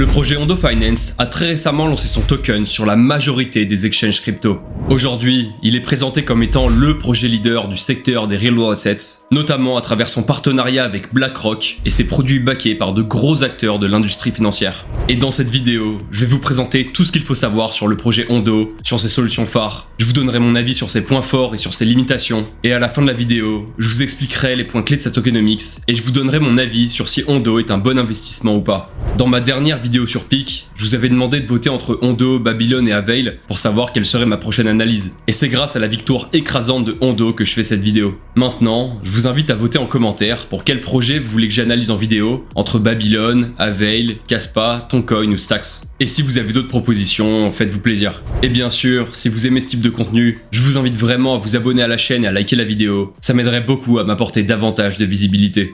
Le projet Ondo Finance a très récemment lancé son token sur la majorité des exchanges crypto. Aujourd'hui, il est présenté comme étant le projet leader du secteur des real world assets, notamment à travers son partenariat avec BlackRock et ses produits backés par de gros acteurs de l'industrie financière. Et dans cette vidéo, je vais vous présenter tout ce qu'il faut savoir sur le projet Ondo, sur ses solutions phares. Je vous donnerai mon avis sur ses points forts et sur ses limitations. Et à la fin de la vidéo, je vous expliquerai les points clés de sa tokenomics et je vous donnerai mon avis sur si Ondo est un bon investissement ou pas. Dans ma dernière vidéo sur Peak, je vous avais demandé de voter entre Ondo, Babylon et Avail pour savoir quelle serait ma prochaine analyse. Et c'est grâce à la victoire écrasante de Ondo que je fais cette vidéo. Maintenant, je vous invite à voter en commentaire pour quel projet vous voulez que j'analyse en vidéo entre Babylon, Avail, Kaspa, Toncoin ou Stacks. Et si vous avez d'autres propositions, faites-vous plaisir. Et bien sûr, si vous aimez ce type de contenu, je vous invite vraiment à vous abonner à la chaîne et à liker la vidéo. Ça m'aiderait beaucoup à m'apporter davantage de visibilité.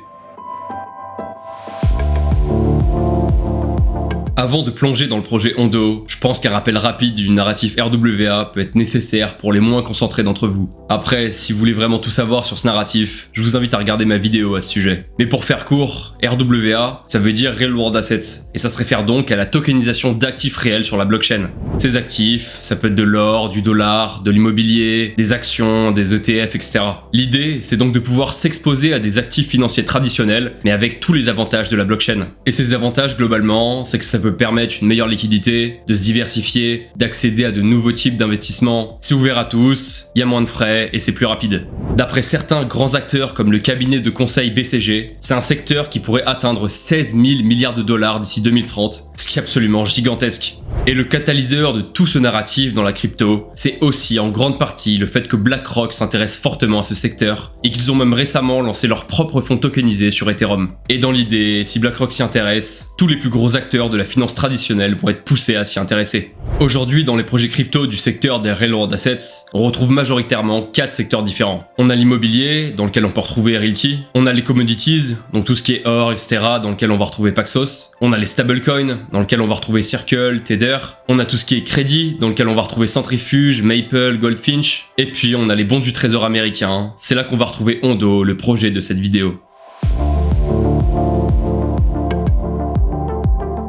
Avant de plonger dans le projet Ondo, je pense qu'un rappel rapide du narratif RWA peut être nécessaire pour les moins concentrés d'entre vous. Après, si vous voulez vraiment tout savoir sur ce narratif, je vous invite à regarder ma vidéo à ce sujet. Mais pour faire court, RWA, ça veut dire Real World Assets, et ça se réfère donc à la tokenisation d'actifs réels sur la blockchain. Ces actifs, ça peut être de l'or, du dollar, de l'immobilier, des actions, des ETF, etc. L'idée, c'est donc de pouvoir s'exposer à des actifs financiers traditionnels, mais avec tous les avantages de la blockchain. Et ces avantages, globalement, c'est que ça peut permettre une meilleure liquidité, de se diversifier, d'accéder à de nouveaux types d'investissements. C'est ouvert à tous, il y a moins de frais et c'est plus rapide. D'après certains grands acteurs comme le cabinet de conseil BCG, c'est un secteur qui pourrait atteindre 16 000 milliards de dollars d'ici 2030, ce qui est absolument gigantesque. Et le catalyseur de tout ce narratif dans la crypto, c'est aussi en grande partie le fait que BlackRock s'intéresse fortement à ce secteur et qu'ils ont même récemment lancé leur propre fonds tokenisé sur Ethereum. Et dans l'idée, si BlackRock s'y intéresse, tous les plus gros acteurs de la finance traditionnelle vont être poussés à s'y intéresser. Aujourd'hui, dans les projets crypto du secteur des Real World Assets, on retrouve majoritairement 4 secteurs différents. On a l'immobilier, dans lequel on peut retrouver Realty. On a les commodities, donc tout ce qui est or, etc., dans lequel on va retrouver Paxos. On a les stablecoins, dans lequel on va retrouver Circle, Tether. On a tout ce qui est crédit, dans lequel on va retrouver Centrifuge, Maple, Goldfinch. Et puis on a les bons du trésor américain. C'est là qu'on va retrouver Ondo, le projet de cette vidéo.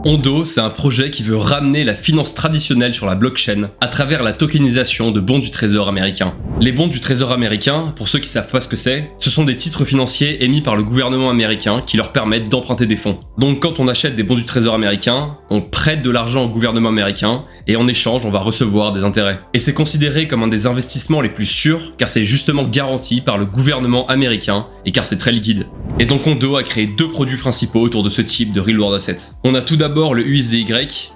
Ondo, c'est un projet qui veut ramener la finance traditionnelle sur la blockchain à travers la tokenisation de bons du trésor américain. Les bons du trésor américain, pour ceux qui savent pas ce que c'est, ce sont des titres financiers émis par le gouvernement américain qui leur permettent d'emprunter des fonds. Donc quand on achète des bons du trésor américain, on prête de l'argent au gouvernement américain et en échange on va recevoir des intérêts. Et c'est considéré comme un des investissements les plus sûrs car c'est justement garanti par le gouvernement américain et car c'est très liquide. Et donc Ondo a créé deux produits principaux autour de ce type de Real World Assets. On a tout d'abord le USDY,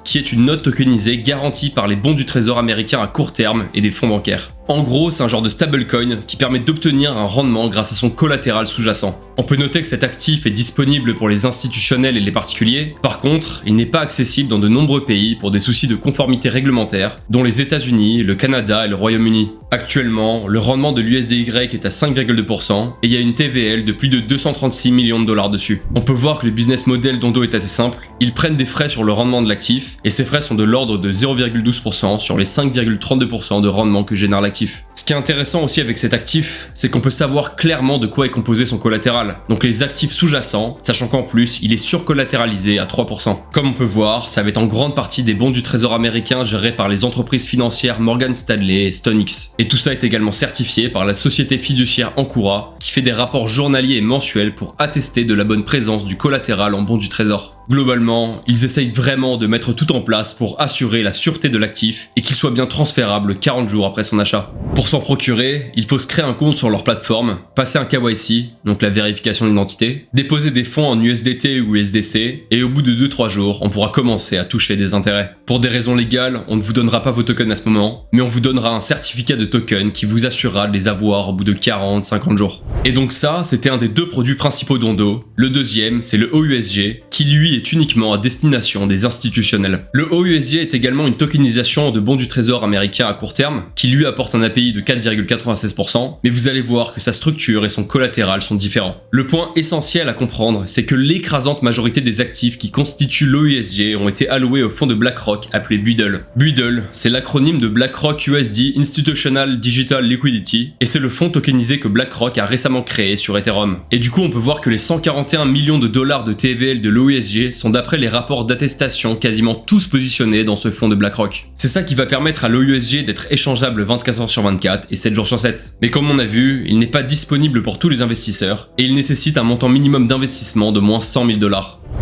qui est une note tokenisée garantie par les bons du trésor américain à court terme et des fonds bancaires. En gros, c'est un genre de stablecoin qui permet d'obtenir un rendement grâce à son collatéral sous-jacent. On peut noter que cet actif est disponible pour les institutionnels et les particuliers. Par contre, il n'est pas accessible dans de nombreux pays pour des soucis de conformité réglementaire, dont les États-Unis, le Canada et le Royaume-Uni. Actuellement, le rendement de l'USDY est à 5,2% et il y a une TVL de plus de 236 millions de dollars dessus. On peut voir que le business model d'Ondo est assez simple. Ils prennent des frais sur le rendement de l'actif et ces frais sont de l'ordre de 0,12% sur les 5,32% de rendement que génère l'actif. Ce qui est intéressant aussi avec cet actif, c'est qu'on peut savoir clairement de quoi est composé son collatéral. Donc les actifs sous-jacents, sachant qu'en plus, il est surcollatéralisé à 3%. Comme on peut voir, ça va être en grande partie des bons du trésor américain gérés par les entreprises financières Morgan Stanley et StoneX. Et tout ça est également certifié par la société fiduciaire Ancora, qui fait des rapports journaliers et mensuels pour attester de la bonne présence du collatéral en bons du trésor. Globalement, ils essayent vraiment de mettre tout en place pour assurer la sûreté de l'actif et qu'il soit bien transférable 40 jours après son achat. Pour s'en procurer, il faut se créer un compte sur leur plateforme, passer un KYC, donc la vérification d'identité, déposer des fonds en USDT ou USDC, et au bout de 2-3 jours, on pourra commencer à toucher des intérêts. Pour des raisons légales, on ne vous donnera pas vos tokens à ce moment, mais on vous donnera un certificat de token qui vous assurera de les avoir au bout de 40-50 jours. Et donc ça, c'était un des deux produits principaux d'Ondo. Le deuxième, c'est le OUSG, qui lui est uniquement à destination des institutionnels. Le OUSG est également une tokenisation de bons du trésor américain à court terme, qui lui apporte un API API de 4,96%, mais vous allez voir que sa structure et son collatéral sont différents. Le point essentiel à comprendre, c'est que l'écrasante majorité des actifs qui constituent l'OUSG ont été alloués au fonds de BlackRock appelé Buidl. Buidl, c'est l'acronyme de BlackRock USD Institutional Digital Liquidity, et c'est le fonds tokenisé que BlackRock a récemment créé sur Ethereum. Et du coup, on peut voir que les 141 millions de dollars de TVL de l'OUSG sont d'après les rapports d'attestation quasiment tous positionnés dans ce fonds de BlackRock. C'est ça qui va permettre à l'OUSG d'être échangeable 24 heures sur 24 et 7 jours sur 7. Mais comme on a vu, il n'est pas disponible pour tous les investisseurs et il nécessite un montant minimum d'investissement de moins 100 000 $.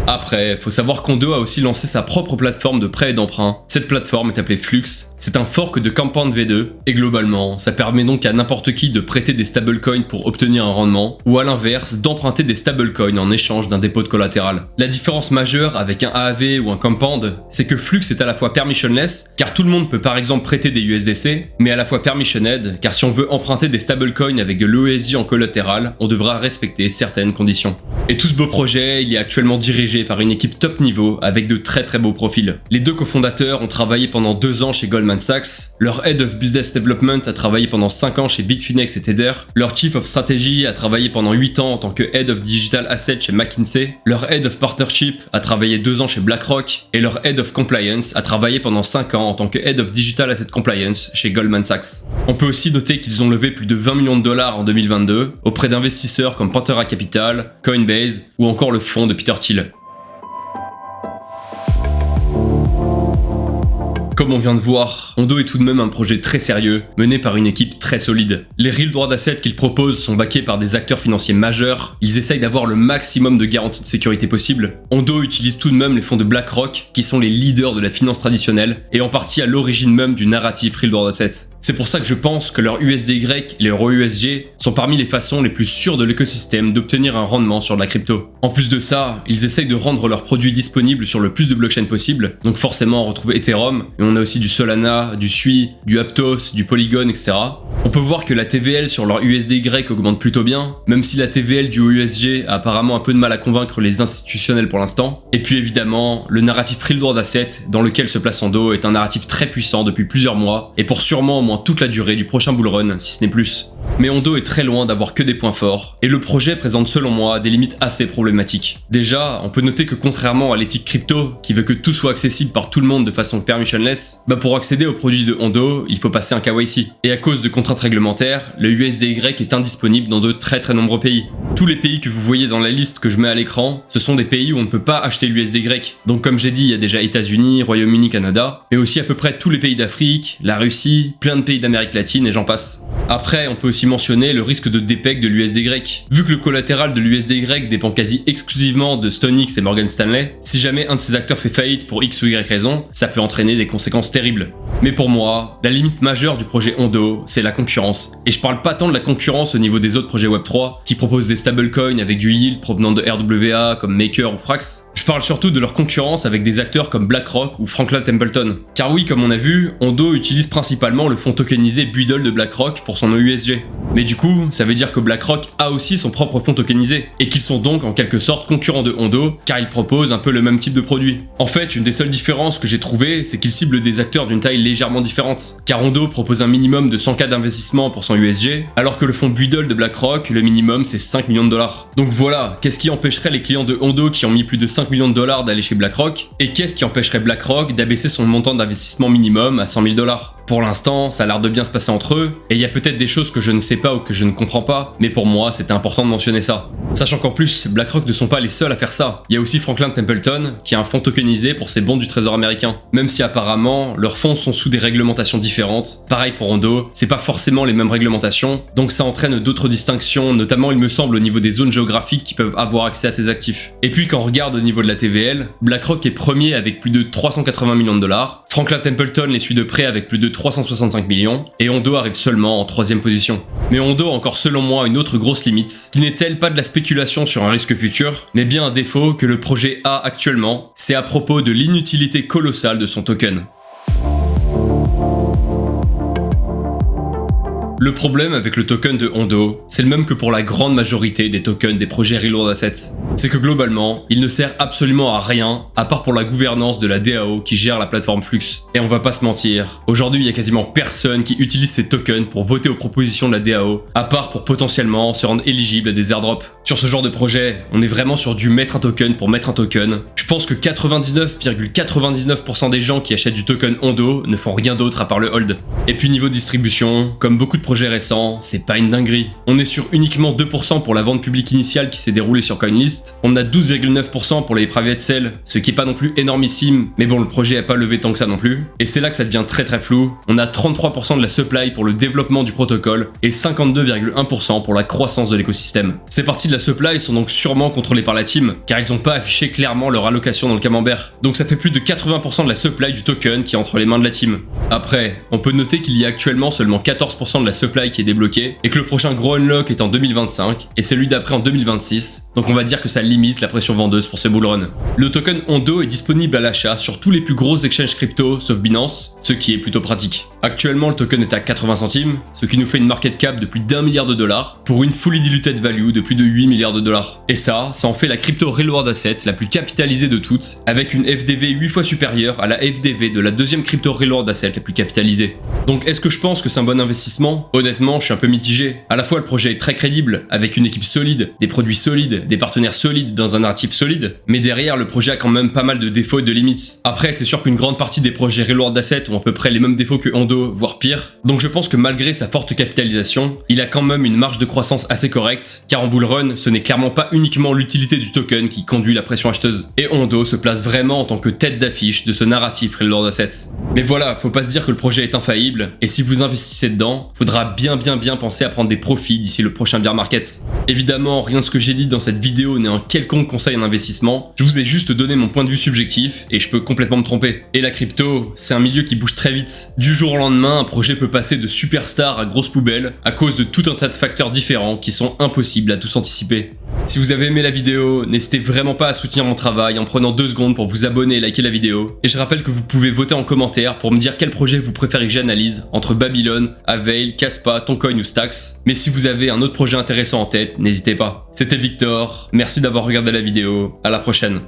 Après, faut savoir qu'Ondo a aussi lancé sa propre plateforme de prêt et d'emprunt. Cette plateforme est appelée Flux. C'est un fork de Compound V2 et globalement, ça permet donc à n'importe qui de prêter des stablecoins pour obtenir un rendement ou à l'inverse, d'emprunter des stablecoins en échange d'un dépôt de collatéral. La différence majeure avec un AAV ou un Compound, c'est que Flux est à la fois permissionless, car tout le monde peut par exemple prêter des USDC, mais à la fois permissionned, car si on veut emprunter des stablecoins avec de l'OSG en collatéral, on devra respecter certaines conditions. Et tout ce beau projet, il est actuellement dirigé par une équipe top niveau avec de très beaux profils. Les deux cofondateurs ont travaillé pendant 2 ans chez Goldman Sachs, leur Head of Business Development a travaillé pendant 5 ans chez Bitfinex et Tether, leur Chief of Strategy a travaillé pendant 8 ans en tant que Head of Digital Asset chez McKinsey, leur Head of Partnership a travaillé 2 ans chez BlackRock et leur Head of Compliance a travaillé pendant 5 ans en tant que Head of Digital Asset Compliance chez Goldman Sachs. On peut aussi noter qu'ils ont levé plus de 20 millions de dollars en 2022 auprès d'investisseurs comme Pantera Capital, Coinbase ou encore le fonds de Peter Thiel. Comme on vient de voir, Ondo est tout de même un projet très sérieux, mené par une équipe très solide. Les real droits d'assets qu'ils proposent sont backés par des acteurs financiers majeurs, ils essayent d'avoir le maximum de garanties de sécurité possible. Ondo utilise tout de même les fonds de BlackRock, qui sont les leaders de la finance traditionnelle, et en partie à l'origine même du narratif real droits d'assets. C'est pour ça que je pense que leur USDY et leur OUSG sont parmi les façons les plus sûres de l'écosystème d'obtenir un rendement sur de la crypto. En plus de ça, ils essayent de rendre leurs produits disponibles sur le plus de blockchains possible, donc forcément on retrouve Ethereum, et on a aussi du Solana, du Sui, du Aptos, du Polygon, etc. On peut voir que la TVL sur leur USDY augmente plutôt bien, même si la TVL du OUSG a apparemment un peu de mal à convaincre les institutionnels pour l'instant. Et puis évidemment, le narratif real droit d'assets dans lequel se place Ondo est un narratif très puissant depuis plusieurs mois, et pour sûrement au moins toute la durée du prochain bull run, si ce n'est plus. Mais Ondo est très loin d'avoir que des points forts, et le projet présente selon moi des limites assez problématiques. Déjà, on peut noter que contrairement à l'éthique crypto, qui veut que tout soit accessible par tout le monde de façon permissionless, pour accéder aux produits de Ondo, il faut passer un KYC. Et à cause de contraintes réglementaires, le USDY est indisponible dans de très nombreux pays. Tous les pays que vous voyez dans la liste que je mets à l'écran, ce sont des pays où on ne peut pas acheter l'USDY. Donc comme j'ai dit, il y a déjà États-Unis, Royaume-Uni, Canada, mais aussi à peu près tous les pays d'Afrique, la Russie, plein de pays d'Amérique latine et j'en passe. Après, on peut aussi mentionner le risque de dépeg de l'USDY. Vu que le collatéral de l'USDY dépend quasi exclusivement de StoneX et Morgan Stanley, si jamais un de ces acteurs fait faillite pour X ou Y raison, ça peut entraîner des conséquences terribles. Mais pour moi, la limite majeure du projet Ondo, c'est la concurrence. Et je parle pas tant de la concurrence au niveau des autres projets Web3, qui proposent des stablecoins avec du yield provenant de RWA comme Maker ou Frax. Je parle surtout de leur concurrence avec des acteurs comme BlackRock ou Franklin Templeton. Car oui, comme on a vu, Ondo utilise principalement le fonds tokenisé Buidl de BlackRock pour son OUSG. Mais du coup, ça veut dire que BlackRock a aussi son propre fonds tokenisé, et qu'ils sont donc en quelque sorte concurrents de Ondo, car ils proposent un peu le même type de produit. En fait, une des seules différences que j'ai trouvées, c'est qu'ils ciblent des acteurs d'une taille légèrement différente, car Ondo propose un minimum de 100K d'investissement pour son USG, alors que le fonds Buidl de BlackRock, le minimum c'est 5 millions de dollars. Donc voilà, qu'est-ce qui empêcherait les clients de Ondo qui ont mis plus de 5 millions de dollars d'aller chez BlackRock, et qu'est-ce qui empêcherait BlackRock d'abaisser son montant d'investissement minimum à 100 000 dollars? Pour l'instant, ça a l'air de bien se passer entre eux, et il y a peut-être des choses que je ne sais pas ou que je ne comprends pas, mais pour moi, c'était important de mentionner ça. Sachant qu'en plus, BlackRock ne sont pas les seuls à faire ça. Il y a aussi Franklin Templeton, qui a un fonds tokenisé pour ses bons du trésor américain. Même si apparemment, leurs fonds sont sous des réglementations différentes. Pareil pour Ondo, c'est pas forcément les mêmes réglementations, donc ça entraîne d'autres distinctions, notamment il me semble au niveau des zones géographiques qui peuvent avoir accès à ces actifs. Et puis quand on regarde au niveau de la TVL, BlackRock est premier avec plus de 380 millions de dollars, Franklin Templeton les suit de près avec plus de 365 millions, et Ondo arrive seulement en 3ème position. Mais Ondo a encore selon moi une autre grosse limite, qui n'est-elle pas de la spéculation sur un risque futur, mais bien un défaut que le projet a actuellement, c'est à propos de l'inutilité colossale de son token. Le problème avec le token de Hondo, c'est le même que pour la grande majorité des tokens des projets Reload Assets. C'est que globalement, il ne sert absolument à rien, à part pour la gouvernance de la DAO qui gère la plateforme Flux. Et on va pas se mentir, aujourd'hui il y a quasiment personne qui utilise ces tokens pour voter aux propositions de la DAO, à part pour potentiellement se rendre éligible à des airdrops. Sur ce genre de projet, on est vraiment sur du mettre un token pour mettre un token. Je pense que 99,99% des gens qui achètent du token Hondo ne font rien d'autre à part le hold. Et puis niveau distribution, comme beaucoup de projets récents, c'est pas une dinguerie. On est sur uniquement 2% pour la vente publique initiale qui s'est déroulée sur CoinList. On a 12,9% pour les private sales, ce qui est pas non plus énormissime, mais bon, le projet a pas levé tant que ça non plus. Et c'est là que ça devient très très flou. On a 33% de la supply pour le développement du protocole et 52,1% pour la croissance de l'écosystème. Ces parties de la supply sont donc sûrement contrôlées par la team, car ils ont pas affiché clairement leur allocation dans le camembert. Donc ça fait plus de 80% de la supply du token qui est entre les mains de la team. Après, on peut noter qu'il y a actuellement seulement 14% de la supply qui est débloquée et que le prochain gros unlock est en 2025 et celui d'après en 2026, donc on va dire que ça limite la pression vendeuse pour ce bullrun. Le token Hondo est disponible à l'achat sur tous les plus gros exchanges crypto sauf Binance, ce qui est plutôt pratique. Actuellement le token est à 80 centimes, ce qui nous fait une market cap de plus d'1 milliard de dollars pour une fully diluted value de plus de 8 milliards de dollars. Et ça en fait la crypto real world asset la plus capitalisée de toutes, avec une FDV 8 fois supérieure à la FDV de la deuxième crypto real world asset la plus capitalisée. Donc est-ce que je pense que c'est un bon investissement? Honnêtement, je suis un peu mitigé. À la fois le projet est très crédible, avec une équipe solide, des produits solides, des partenaires solides dans un narratif solide, mais derrière le projet a quand même pas mal de défauts et de limites. Après, c'est sûr qu'une grande partie des projets real world assets ont à peu près les mêmes défauts que Hondo, voire pire. Donc je pense que malgré sa forte capitalisation, il a quand même une marge de croissance assez correcte, car en bull run, ce n'est clairement pas uniquement l'utilité du token qui conduit la pression acheteuse. Et Hondo se place vraiment en tant que tête d'affiche de ce narratif real world assets. Mais voilà, faut pas se dire que le projet est infaillible, et si vous investissez dedans, faudra bien penser à prendre des profits d'ici le prochain bear market. Évidemment, rien de ce que j'ai dit dans cette vidéo n'est un quelconque conseil en investissement, je vous ai juste donné mon point de vue subjectif, et je peux complètement me tromper. Et la crypto, c'est un milieu qui bouge très vite. Du jour au lendemain, un projet peut passer de superstar à grosse poubelle, à cause de tout un tas de facteurs différents qui sont impossibles à tous anticiper. Si vous avez aimé la vidéo, n'hésitez vraiment pas à soutenir mon travail en prenant 2 secondes pour vous abonner et liker la vidéo. Et je rappelle que vous pouvez voter en commentaire pour me dire quel projet vous préférez que j'analyse entre Babylon, Avail, Kaspa, Toncoin ou Stax. Mais si vous avez un autre projet intéressant en tête, n'hésitez pas. C'était Victor, merci d'avoir regardé la vidéo, à la prochaine.